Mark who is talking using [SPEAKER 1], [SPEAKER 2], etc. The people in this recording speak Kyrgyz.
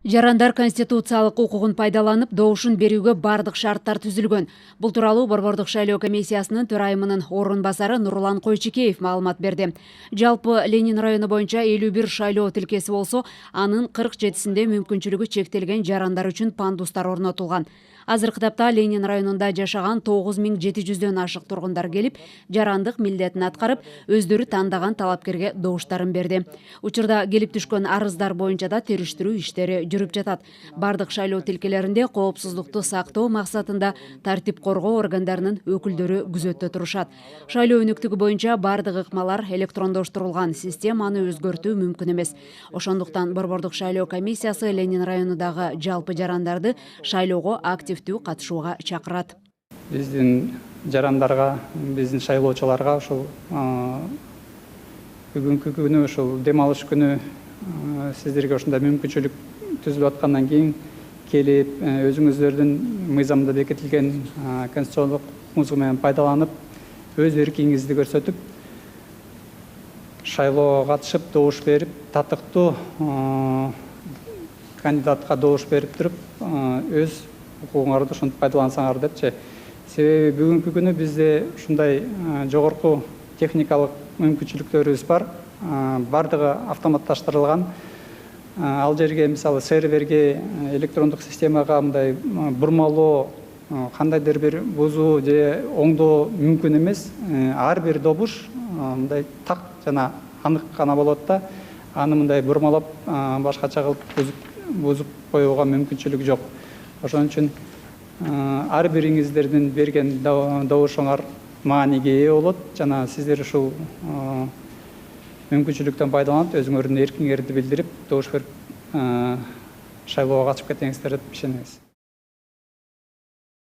[SPEAKER 1] Жарандар конституциялык укугун пайдаланып, добушун берүүгө бардык шарттар түзүлгөн. Бул тууралуу Борбордук шайлоо комиссиясынын төрайымынын орун басары Нурлан Койчекеев маалымат берди. Жалпы Ленин району боюнча 51 шайлоо тилкеси болсо, анын 47синде мүмкүнчүлүгү чектелген жарандар үчүн пандустар орнотулган. Азыркы тапта Ленин районунда жашаган 9700дөн ашык тургундар келип, жарандык милдетин аткарып, өздөрү тандаган талапкерге добуштарын берди. Учурда келип түшкөн арыздар боюнча да териштирүү иштери жүрүп жатат. Бардык шайлоо тилкелеринде коопсуздукту сактоо максатында тартип коргоо органдарынын өкүлдөрү күзөттө турушат. Шайлоо өнүктүгү боюнча бардык ыкмалар электрондоштурулган, системаны өзгөртүү мүмкүн эмес. Ошондуктан Борбордук шайлоо комиссиясы Ленин районундагы жалпы жарандарды шайлоого активдүү катышууга чакырат.
[SPEAKER 2] Биздин жарандарга, биздин шайлоочуларга ушул бүгүнкү күнү, ушул дем алыш күнү сиздерге ушундай мүмкүнчүлүк түзүлүп аткандан кийин келип, өзүңүздөрдүн мыйзамда бекитилген конституциялык укугуңуз менен пайдаланып, өз эркиңизди көрсөтүп, шайлоого катышып, добуш берип, татыктуу кандидатка добуш берип туруп, өз укугуңарды ушинтип пайдалансаңар депчи. Себеби бүгүнкү күнү бизде ушундай жогорку техникалык мүмкүнчүлүктөрүбүз бар. Бардыгы автоматташтырылган. Ал жерге мисалы серверге, электрондук системага мындай бурмалоо, кандайдыр бир бузуу же оңдоо мүмкүн эмес. Ар бир добуш мындай так жана анык гана болот да, аны мындай бурмалап, башкача кылып бузуп коюуга мүмкүнчүлүк жок. Ошон үчүн ар бириңиздердин берген добушуңар мааниге ээ болот. Жана сиздер ушул мүмкүнчүлүктөн пайдаланып, өзүңөрдүн эркиңерди билдирип, добуш берип, шайлоого катышып кетиңиздер деп ишенебиз.